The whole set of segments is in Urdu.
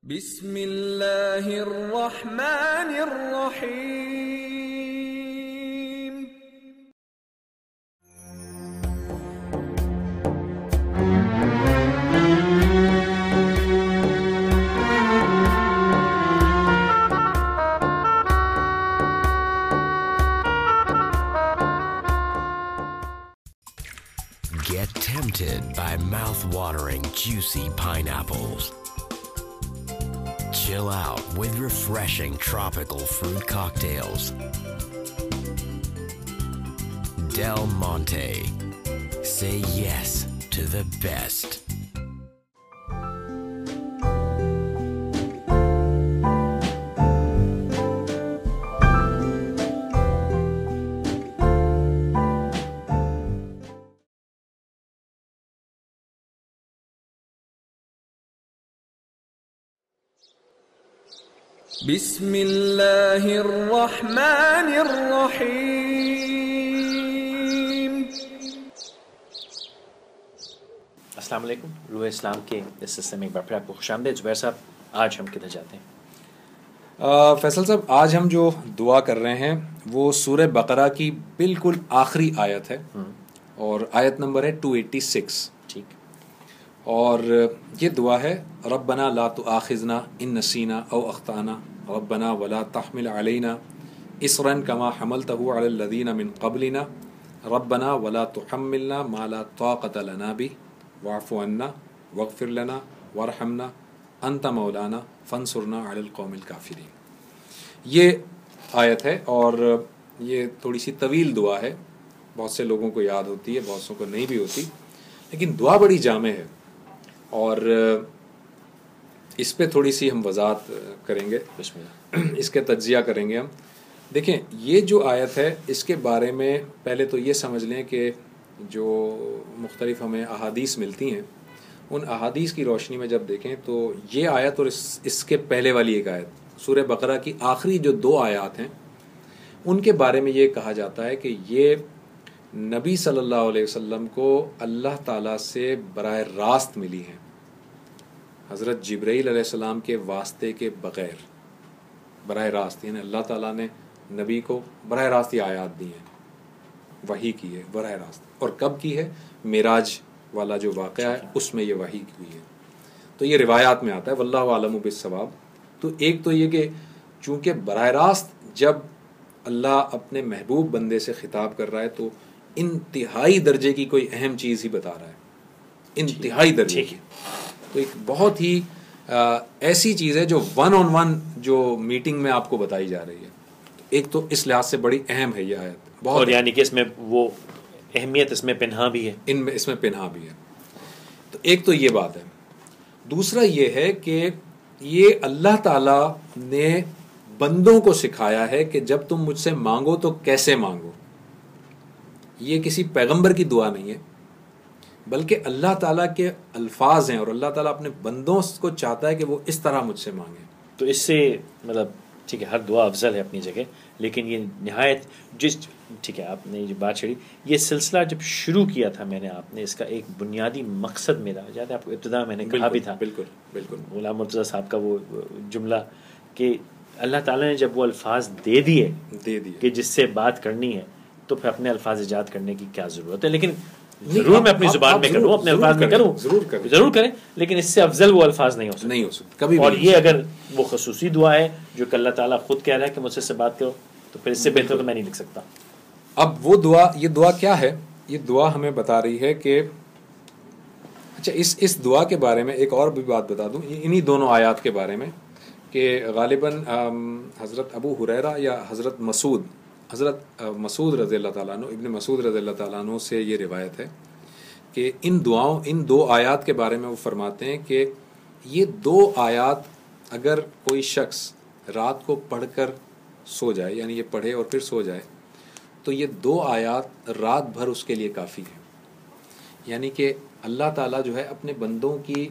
بسم اللہ الرحمن الرحیم. Get tempted by mouth-watering, juicy pineapples. Chill out with refreshing tropical fruit cocktails. Del Monte. Say yes to the best. بسم اللہ الرحمن الرحیم. السلام علیکم. روح اسلام کے اس سلسلے میں ایک بار پھر آپ کو خوش آمدید. زبیر صاحب، آج ہم کدھر جاتے ہیں؟ فیصل صاحب، آج ہم جو دعا کر رہے ہیں وہ سورہ بقرہ کی بالکل آخری آیت ہے، اور آیت نمبر ہے 286. ٹھیک. اور یہ دعا ہے: ربنا لا تؤاخذنا ان نسینا او اخطانا ربنا ولا تحمل علینا اصرا کما حملته علی الذین من قبلنا ربنا ولا تحملنا ما لا طاقة لنا به واعف عنا واغفر لنا وارحمنا انت مولانا فانصرنا علی القوم الکافرین. یہ آیت ہے، اور یہ تھوڑی سی طویل دعا ہے، بہت سے لوگوں کو یاد ہوتی ہے، بہت سو کو نہیں بھی ہوتی، لیکن دعا بڑی جامع ہے، اور اس پہ تھوڑی سی ہم وضاحت کریں گے، اس کے تجزیہ کریں گے. ہم دیکھیں، یہ جو آیت ہے اس کے بارے میں پہلے تو یہ سمجھ لیں کہ جو مختلف ہمیں احادیث ملتی ہیں، ان احادیث کی روشنی میں جب دیکھیں تو یہ آیت اور اس کے پہلے والی ایک آیت، سورہ بقرہ کی آخری جو 2 آیات ہیں، ان کے بارے میں یہ کہا جاتا ہے کہ یہ نبی صلی اللہ علیہ وسلم کو اللہ تعالیٰ سے براہ راست ملی ہیں، حضرت جبرائیل علیہ السلام کے واسطے کے بغیر، براہ راست. یعنی اللہ تعالیٰ نے نبی کو براہ راست یہ آیات دی ہیں، وحی کی ہے براہ راست. اور کب کی ہے؟ معراج والا جو واقعہ ہے اس میں یہ وحی ہوئی ہے. تو یہ روایات میں آتا ہے، واللہ اعلم بالصواب. تو ایک تو یہ کہ چونکہ براہ راست جب اللہ اپنے محبوب بندے سے خطاب کر رہا ہے تو انتہائی درجے کی کوئی اہم چیز ہی بتا رہا ہے، انتہائی درجے کی. تو ایک بہت ہی ایسی چیز ہے جو 1-on-1 جو میٹنگ میں آپ کو بتائی جا رہی ہے. ایک تو اس لحاظ سے بڑی اہم ہے یہ آیت، بہت، اور یعنی کہ اس میں وہ اہمیت اس میں پنہا بھی ہے، اس میں پنہا بھی ہے. تو ایک تو یہ بات ہے. دوسرا یہ ہے کہ یہ اللہ تعالیٰ نے بندوں کو سکھایا ہے کہ جب تم مجھ سے مانگو تو کیسے مانگو. یہ کسی پیغمبر کی دعا نہیں ہے، بلکہ اللہ تعالیٰ کے الفاظ ہیں، اور اللہ تعالیٰ اپنے بندوں کو چاہتا ہے کہ وہ اس طرح مجھ سے مانگیں. تو اس سے مطلب ٹھیک ہے، ہر دعا افضل ہے اپنی جگہ، لیکن یہ نہایت ٹھیک ہے، آپ نے جو بات چھڑی، یہ سلسلہ جب شروع کیا تھا میں نے، آپ نے اس کا ایک بنیادی مقصد میرا جاتا ہے، آپ کو ابتدا میں نے کہا بھی تھا، بالکل غلام مرتضیٰ صاحب کا وہ جملہ کہ اللہ تعالیٰ نے جب وہ الفاظ دے دیے کہ جس سے بات کرنی ہے تو پھر اپنے الفاظ ایجاد کرنے کی کیا ضرورت ہے. لیکن ضرور میں اپنی زبان میں کروں، اپنے الفاظ میں کروں، ضرور کریں، لیکن اس سے افضل وہ الفاظ نہیں ہو سکتے کبھی. اور یہ اگر وہ خصوصی دعا ہے جو کہ اللہ تعالیٰ خود کہہ رہا ہے کہ مجھ سے بات کرو، تو پھر اس سے بہتر تو میں نہیں لکھ سکتا. اب وہ دعا، یہ دعا کیا ہے؟ یہ دعا ہمیں بتا رہی ہے کہ اچھا، اس دعا کے بارے میں ایک اور بھی بات بتا دوں، انہی دونوں آیات کے بارے میں، کہ غالباً حضرت ابو ہریرہ یا حضرت مسعود رضی اللہ تعالیٰ عنہ، ابن مسعود رضی اللہ تعالیٰ عنہ سے یہ روایت ہے کہ ان 2 آیات کے بارے میں وہ فرماتے ہیں کہ یہ 2 آیات اگر کوئی شخص رات کو پڑھ کر سو جائے، یعنی یہ پڑھے اور پھر سو جائے، تو یہ 2 آیات رات بھر اس کے لیے کافی ہے. یعنی کہ اللہ تعالیٰ جو ہے اپنے بندوں کی،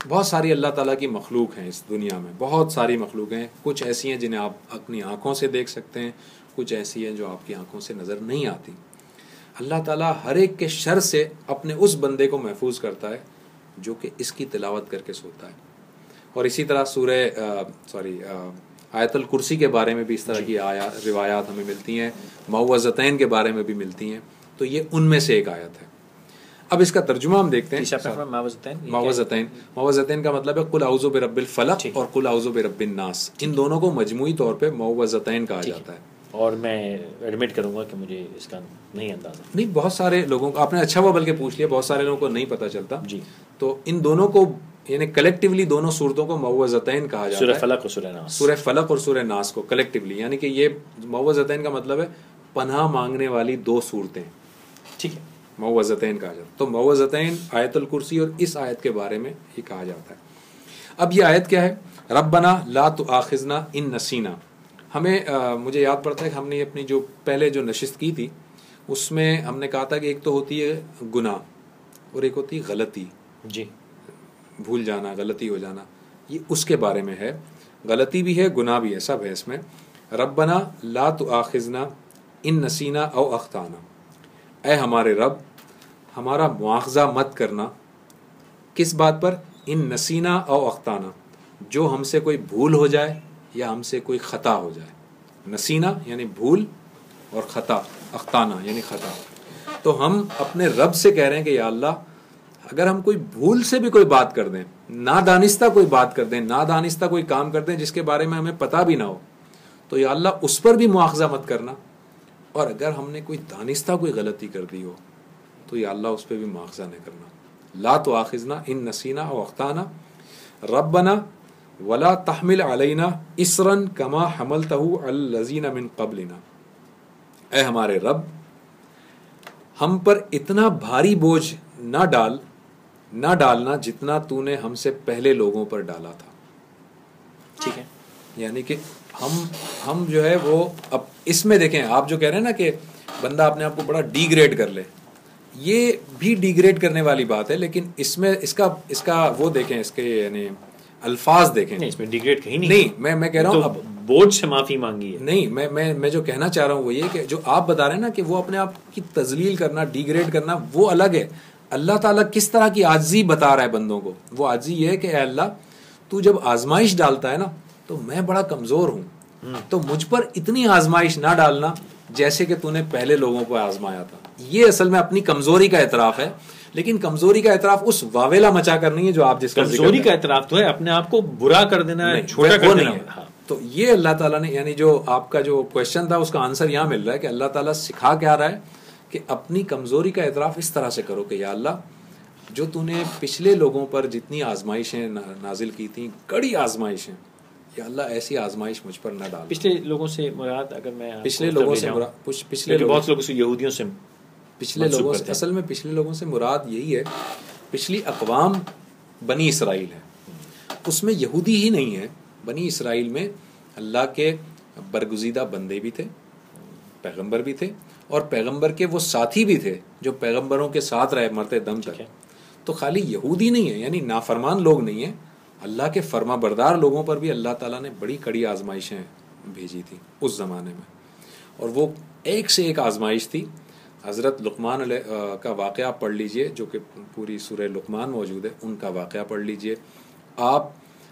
بہت ساری اللہ تعالیٰ کی مخلوق ہیں اس دنیا میں، بہت ساری مخلوق ہیں. کچھ ایسی ہیں جنہیں آپ اپنی آنکھوں سے دیکھ سکتے ہیں، کچھ ایسی ہیں جو آپ کی آنکھوں سے نظر نہیں آتی. اللہ تعالیٰ ہر ایک کے شر سے اپنے اس بندے کو محفوظ کرتا ہے جو کہ اس کی تلاوت کر کے سوتا ہے. اور اسی طرح آیت الکرسی کے بارے میں بھی اس طرح کی روایات ہمیں ملتی ہیں، معوذتین کے بارے میں بھی ملتی ہیں، تو یہ ان میں سے ایک آیت ہے۔ اب اس کا ترجمہ ہم دیکھتے ہیں۔ معوذتین کا مطلب ہے قل اعوذ برب الفلق اور قل اعوذ برب الناس، ان دونوں کو مجموعی طور پہ معوذتین کہا جاتا ہے۔ اور میں ایڈمٹ کروں گا کہ مجھے اس کا نہیں اندازہ، نہیں، بہت سارے لوگوں کو آپ نے اچھا ہوا بلکہ پوچھ لیا، بہت سارے لوگوں کو نہیں پتہ چلتا جی۔ تو ان دونوں کو یعنی کلیکٹیولی دونوں صورتوں کو معوذتین کہا جاتا ہے، سورہ فلق اور سورہ ناس، سورہ فلق اور سورہ ناس کو کلیکٹیولی، یعنی کہ یہ معوذتین کا مطلب ہے پناہ مانگنے والی دو صورتیں، ٹھیک ہے، معوذتین کہا جاتا ہے۔ تو معوذتین آیت الکرسی اور اس آیت کے بارے میں یہ کہا جاتا ہے۔ اب یہ آیت کیا ہے؟ ربنا لا تؤاخذنا ان نسینا۔ ہمیں مجھے یاد پڑتا ہے کہ ہم نے اپنی جو پہلے جو نشست کی تھی اس میں ہم نے کہا تھا کہ ایک تو ہوتی ہے گناہ اور ایک ہوتی ہے غلطی، جی، بھول جانا، غلطی ہو جانا، یہ اس کے بارے میں ہے۔ غلطی بھی ہے، گناہ بھی ہے، سب ہے اس میں۔ ربنا لا تؤاخذنا ان نسینا او اخطانا، اے ہمارے رب ہمارا مواخذہ مت کرنا، کس بات پر؟ ان نسینا او اخطانا، جو ہم سے کوئی بھول ہو جائے یا ہم سے کوئی خطا ہو جائے۔ نسینا یعنی بھول اور خطا، اخطانا یعنی خطا۔ تو ہم اپنے رب سے کہہ رہے ہیں کہ یا اللہ اگر ہم کوئی بھول سے بھی کوئی بات کر دیں، نادانستہ کوئی بات کر دیں، نادانستہ کوئی کام کر دیں جس کے بارے میں ہمیں پتہ بھی نہ ہو، تو یا اللہ اس پر بھی مواخذہ مت کرنا، اور اگر ہم نے کوئی دانستہ کوئی غلطی کر دی ہو تو یا اللہ اس پہ بھی مواخذہ نہ کرنا۔ لا تؤاخذنا ان نسینا او اخطانا ربنا ولا تحمل علینا اصرا کما حملتہ علی الذین من قبلنا، اے ہمارے رب ہم پر اتنا بھاری بوجھ نہ ڈالنا جتنا تو نے ہم سے پہلے لوگوں پر ڈالا تھا۔ ٹھیک ہے، یعنی کہ ہم جو ہے وہ اب اس میں دیکھیں، آپ جو کہہ رہے ہیں نا کہ بندہ اپنے آپ کو بڑا ڈی گریڈ کر لے، یہ بھی ڈی گریڈ کرنے والی بات ہے، لیکن اس میں اس کا وہ دیکھیں، اس کے یعنی الفاظ دیکھیں، نہیں اس میں ڈیگریڈ کہیں نہیں، میں کہہ رہا ہوں اب بوجھ سے معافی مانگی ہے، نہیں، میں جو کہنا چاہ رہا ہوں وہ یہ کہ جو آپ بتا رہے ہیں نا کہ وہ اپنے آپ کی تذلیل کرنا، ڈی گریڈ کرنا، وہ الگ ہے۔ اللہ تعالیٰ کس طرح کی عاجزی بتا رہا ہے بندوں کو، وہ عاجزی یہ ہے کہ اے اللہ تو جب آزمائش ڈالتا ہے نا تو میں بڑا کمزور ہوں، تو مجھ پر اتنی آزمائش نہ ڈالنا جیسے کہ تو نے پہلے لوگوں کو آزمایا تھا۔ یہ اصل میں اپنی کمزوری کا اعتراف ہے، لیکن کمزوری کا اعتراف اس واویلا مچا کر نہیں ہے جو آپ جس کا کمزوری کا اعتراف تو ہے اپنے آپ کو برا کر دینا، چھوٹا کر دینا ہے۔ تو یہ اللہ تعالیٰ نے یعنی جو آپ کا جو کوشچن تھا اس کا آنسر یہاں مل رہا ہے کہ اللہ تعالیٰ سکھا کیا رہا ہے کہ اپنی کمزوری کا اعتراف اس طرح سے کرو کہ یا اللہ جو تو نے پچھلے لوگوں پر جتنی آزمائشیں نازل کی تھیں، کڑی آزمائشیں، یا اللہ ایسی آزمائش مجھ پر نہ ڈال۔ پچھلے لوگوں سے مراد اگر میں پچھلے لوگوں سے بہت لوگوں سے یہودیوں سے پچھلے لوگوں سے، اصل میں پچھلے لوگوں سے مراد یہی ہے، پچھلی اقوام بنی اسرائیل ہے، اس میں یہودی ہی نہیں ہے، بنی اسرائیل میں اللہ کے برگزیدہ بندے بھی تھے، پیغمبر بھی تھے، اور پیغمبر کے وہ ساتھی بھی تھے جو پیغمبروں کے ساتھ رہے مرتے دم تک۔ تو خالی یہودی نہیں ہے، یعنی نافرمان لوگ نہیں ہیں، اللہ کے فرما بردار لوگوں پر بھی اللہ تعالیٰ نے بڑی کڑی آزمائشیں بھیجی تھی اس زمانے میں، اور وہ ایک سے ایک آزمائش تھی۔ حضرت لقمان علیہ کا واقعہ پڑھ لیجئے، جو کہ پوری سورہ لقمان موجود ہے، ان کا واقعہ پڑھ لیجئے۔ آپ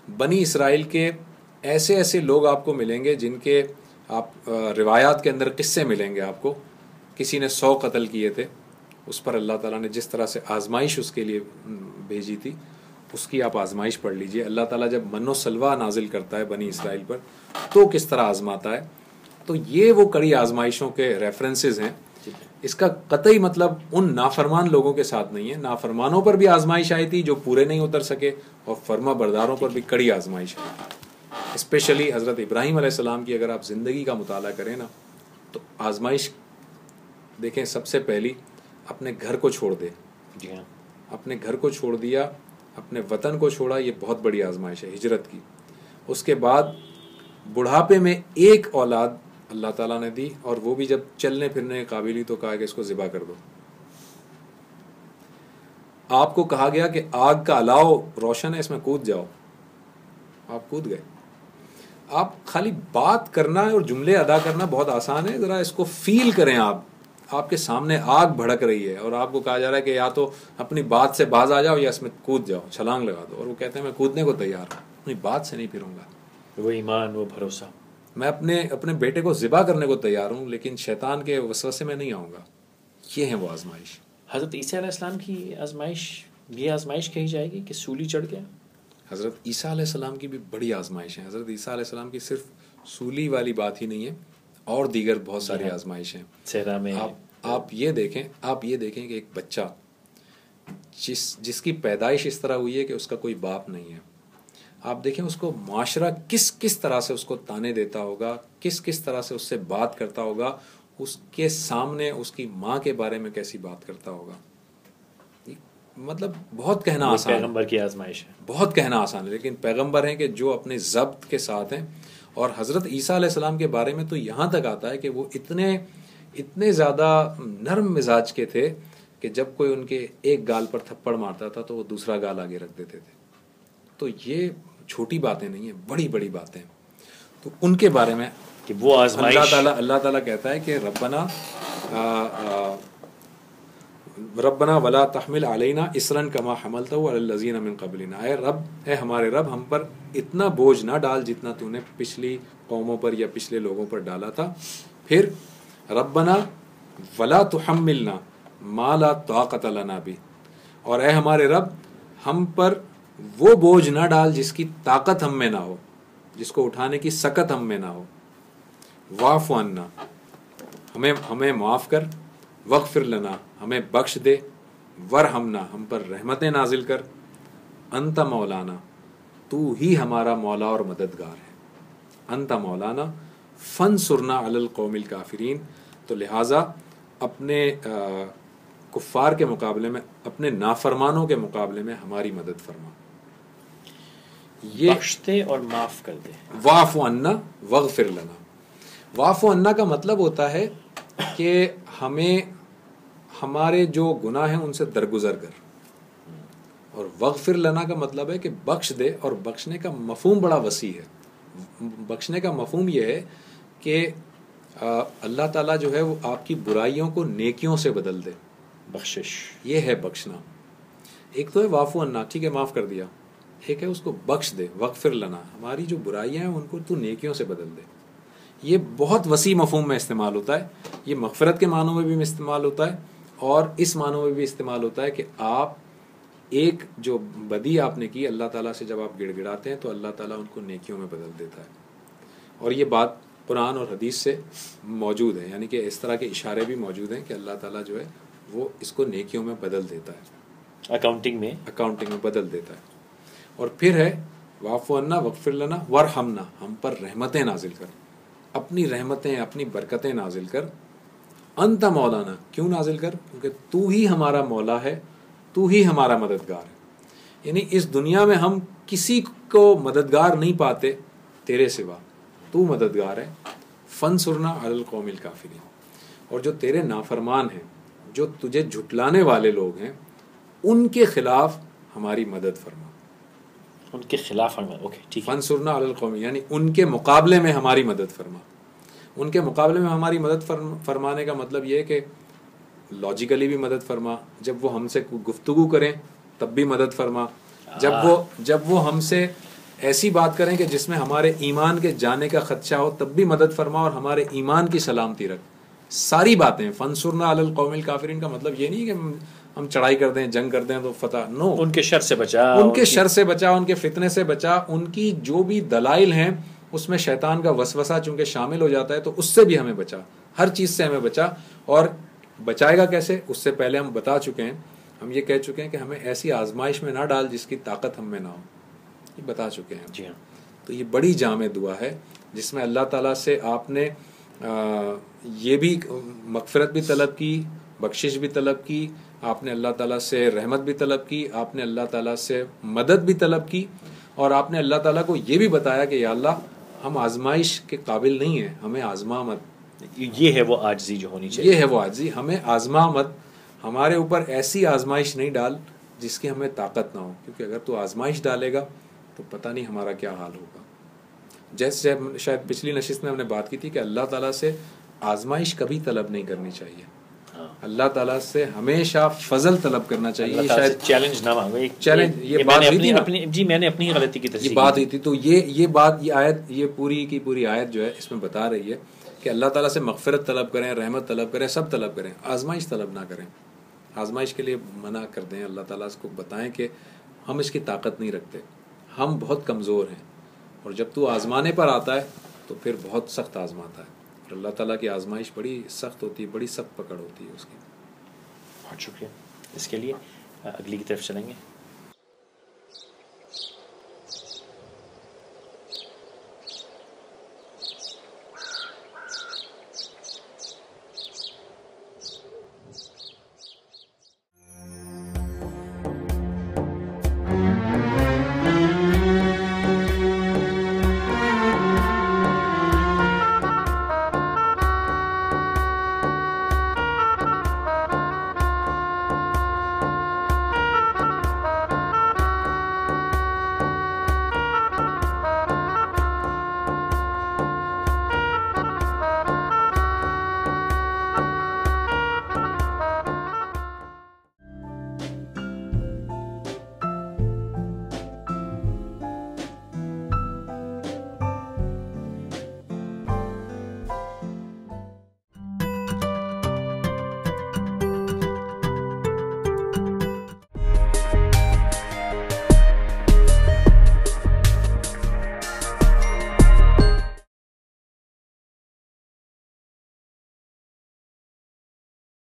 بنی اسرائیل کے ایسے ایسے لوگ آپ کو ملیں گے جن کے آپ روایات کے اندر قصے ملیں گے آپ کو، کسی نے 100 قتل کیے تھے، اس پر اللہ تعالیٰ نے جس طرح سے آزمائش اس کے لیے بھیجی تھی، اس کی آپ آزمائش پڑھ لیجئے۔ اللہ تعالیٰ جب من و سلوہ نازل کرتا ہے بنی اسرائیل پر تو کس طرح آزماتا ہے، تو یہ وہ کڑی آزمائشوں کے ریفرنسز ہیں۔ اس کا قطعی مطلب ان نافرمان لوگوں کے ساتھ نہیں ہے، نافرمانوں پر بھی آزمائش آئی تھی جو پورے نہیں اتر سکے، اور فرما برداروں پر بھی کڑی آزمائش آئی تھی۔ اسپیشلی حضرت ابراہیم علیہ السلام کی اگر آپ زندگی کا مطالعہ کریں نا تو آزمائش دیکھیں، سب سے پہلی اپنے گھر کو چھوڑ دے، اپنے گھر کو چھوڑ دیا، اپنے وطن کو چھوڑا، یہ بہت بڑی آزمائش ہے ہجرت کی۔ اس کے بعد بڑھاپے میں ایک اولاد اللہ تعالیٰ نے دی، اور وہ بھی جب چلنے پھرنے قابل ہی تو کہا کہ اس کو ذبح کر دو۔ آپ کو کہا گیا کہ آگ کا الاؤ روشن ہے، اس میں کود جاؤ، آپ کود گئے۔ آپ خالی بات کرنا اور جملے ادا کرنا بہت آسان ہے، ذرا اس کو فیل کریں۔ آپ کے سامنے آگ بھڑک رہی ہے اور آپ کو کہا جا رہا ہے کہ یا تو اپنی بات سے باز آ جاؤ یا اس میں کود جاؤ، چھلانگ لگا دو، اور وہ کہتے ہیں میں کودنے کو تیار ہوں۔ اپنی بات سے نہیں پھروں گا. وہ ایمان، وہ بھروسہ. میں اپنے بیٹے کو ذبح کرنے کو تیار ہوں، لیکن شیطان کے وسوسے میں نہیں آؤں گا. یہ ہے وہ آزمائش. حضرت عیسیٰ علیہ السلام کی آزمائش، یہ آزمائش کہی جائے گی کہ سولی چڑھ گیا. حضرت عیسیٰ علیہ السلام کی بھی بڑی آزمائش ہیں. حضرت عیسیٰ علیہ السلام کی صرف سولی والی بات ہی نہیں ہے، اور دیگر بہت ساری آزمائش ہیں. صحرا میں آپ یہ دیکھیں کہ ایک بچہ جس کی پیدائش اس طرح ہوئی ہے کہ اس کا کوئی باپ نہیں ہے، آپ دیکھیں اس کو معاشرہ کس طرح سے اس کو تانے دیتا ہوگا، کس طرح سے اس سے بات کرتا ہوگا، اس کے سامنے اس کی ماں کے بارے میں کیسی بات کرتا ہوگا. مطلب بہت کہنا آسان ہے، پیغمبر کی آزمائش ہے. بہت کہنا آسان ہے، لیکن پیغمبر ہیں کہ جو اپنے ضبط کے ساتھ ہیں. اور حضرت عیسیٰ علیہ السلام کے بارے میں تو یہاں تک آتا ہے کہ وہ اتنے زیادہ نرم مزاج کے تھے کہ جب کوئی ان کے ایک گال پر تھپڑ مارتا تھا تو وہ دوسرا گال آگے رکھ دیتے تھے. تو یہ چھوٹی باتیں نہیں ہیں، بڑی بڑی باتیں. تو ان کے بارے میں کہ وہ آزمائش اللہ تعالیٰ کہتا ہے کہ ربنا ولا تحمل علینا اسرا کما حملتہ علی الذین من قبلنا. اے ہمارے رب، ہم پر اتنا بوجھ نہ ڈال جتنا تو نے پچھلی قوموں پر یا پچھلے لوگوں پر ڈالا تھا. پھر ربنا ولا تحملنا ما لا طاقت لنا بہ، اور اے ہمارے رب ہم پر وہ بوجھ نہ ڈال جس کی طاقت ہم میں نہ ہو، جس کو اٹھانے کی سکت ہم میں نہ ہو. واعف عنا، ہمیں معاف کر. وغفر لنا، ہمیں بخش دے. ورحمنا، ہم پر رحمتیں نازل کر. انت مولانا، تو ہی ہمارا مولا اور مددگار ہے. انت مولانا فانصرنا علی القوم الکافرین. تو لہٰذا اپنے کفار کے مقابلے میں، اپنے نافرمانوں کے مقابلے میں ہماری مدد فرما. یہ بخش دے اور معاف کر دے. واعف عنا وغفر لنا. واعف عنا کا مطلب ہوتا ہے کہ ہمیں ہمارے جو گناہ ہیں ان سے درگزر کر. اور وغفر لنا کا مطلب ہے کہ بخش دے. اور بخشنے کا مفہوم بڑا وسیع ہے. بخشنے کا مفہوم یہ ہے کہ اللہ تعالیٰ جو ہے وہ آپ کی برائیوں کو نیکیوں سے بدل دے. بخشش، یہ ہے بخشنا. ایک تو ہے واعف عنا، ٹھیک ہے معاف کر دیا. ایک ہے اس کو بخش دے. وغفر لنا، ہماری جو برائیاں ہیں ان کو تو نیکیوں سے بدل دے. یہ بہت وسیع مفہوم میں استعمال ہوتا ہے. یہ مغفرت کے معنوں میں بھی استعمال ہوتا ہے، اور اس معنوں میں بھی استعمال ہوتا ہے کہ آپ ایک جو بدی آپ نے کی، اللہ تعالیٰ سے جب آپ گڑ گڑاتے ہیں تو اللہ تعالیٰ ان کو نیکیوں میں بدل دیتا ہے. اور یہ بات قرآن اور حدیث سے موجود ہے، یعنی کہ اس طرح کے اشارے بھی موجود ہیں کہ اللہ تعالیٰ جو ہے وہ اس کو نیکیوں میں بدل دیتا ہے، اکاؤنٹنگ میں بدل دیتا ہے. اور پھر ہے واعف عنا وغفر لنا ورحمنا، ہم پر رحمتیں نازل کر. اپنی رحمتیں، اپنی برکتیں نازل کر. انت مولانا، کیوں نازل کر؟ کیونکہ تو ہی ہمارا مولا ہے، تو ہی ہمارا مددگار ہے. یعنی اس دنیا میں ہم کسی کو مددگار نہیں پاتے تیرے سوا، تو مددگار ہے. فانصرنا علی القوم الکافرین. اور جو تیرے نافرمان ہیں، جو تجھے جھٹلانے والے لوگ ہیں، ان کے خلاف ہماری مدد فرما. ان کے خلاف اوکے ٹھیک ہے. فانصرنا علی القوم، یعنی ان کے مقابلے میں ہماری مدد فرما. ان کے مقابلے میں ہماری مدد فرمانے کا مطلب یہ ہے کہ لاجیکلی بھی مدد فرما. جب وہ ہم سے گفتگو کریں تب بھی مدد فرما. جب وہ ہم سے ایسی بات کریں کہ جس میں ہمارے ایمان کے جانے کا خدشہ ہو تب بھی مدد فرما، اور ہمارے ایمان کی سلامتی رکھ. ساری باتیں. فانصرنا علی القوم الکافرین کا مطلب یہ نہیں کہ ہم چڑھائی کر دیں، جنگ کر دیں تو فتح. نو، ان کے شر سے بچا، ان کے شر سے بچا، ان کے فتنے سے بچا. ان کی جو بھی دلائل ہیں اس میں شیطان کا وسوسہ چونکہ شامل ہو جاتا ہے تو اس سے بھی ہمیں بچا. ہر چیز سے ہمیں بچا. اور بچائے گا کیسے؟ اس سے پہلے ہم بتا چکے ہیں، ہم یہ کہہ چکے ہیں کہ ہمیں ایسی آزمائش میں نہ ڈال جس کی طاقت ہم میں نہ ہو. یہ بتا چکے ہیں. جی ہاں. تو یہ بڑی جامع دعا ہے جس میں اللہ تعالیٰ سے آپ نے یہ بھی مغفرت بھی طلب کی، بخشش بھی طلب کی، آپ نے اللہ تعالیٰ سے رحمت بھی طلب کی، آپ نے اللہ تعالیٰ سے مدد بھی طلب کی، اور آپ نے اللہ تعالیٰ کو یہ بھی بتایا کہ یا اللہ ہم آزمائش کے قابل نہیں ہیں، ہمیں آزما مت. یہ ہے وہ عاجزی جو ہونی چاہیے. یہ ہے وہ عاجزی. ہمیں آزما مت، ہمارے اوپر ایسی آزمائش نہیں ڈال جس کی ہمیں طاقت نہ ہو، کیونکہ اگر تو آزمائش ڈالے گا تو پتہ نہیں ہمارا کیا حال ہوگا. جیسے شاید پچھلی نشست میں ہم نے بات کی تھی کہ اللہ تعالیٰ سے آزمائش کبھی طلب نہیں کرنی چاہیے. اللہ تعالیٰ سے ہمیشہ فضل طلب کرنا چاہیے. اللہ تعالیٰ سے چیلنج نہ مانگو. چیلنج یہ بات ہوئی تھی نا, جی میں نے اپنی غلطی کی تصدیق یہ بات ہوئی تھی. تو یہ بات یہ آیت یہ پوری کی پوری آیت جو ہے اس میں بتا رہی ہے کہ اللہ تعالیٰ سے مغفرت طلب کریں, رحمت طلب کریں, سب طلب کریں, آزمائش طلب نہ کریں. آزمائش کے لیے منع کر دیں. اللہ تعالیٰ کو بتائیں کہ ہم اس کی طاقت نہیں رکھتے, ہم بہت کمزور ہیں, اور جب تو آزمانے پر آتا ہے تو پھر بہت سخت آزماتا ہے. اور اللہ تعالیٰ کی آزمائش بڑی سخت ہوتی ہے, بڑی سخت پکڑ ہوتی ہے اس کی. بہت شکریہ. اس کے لیے اگلی کی طرف چلیں گے.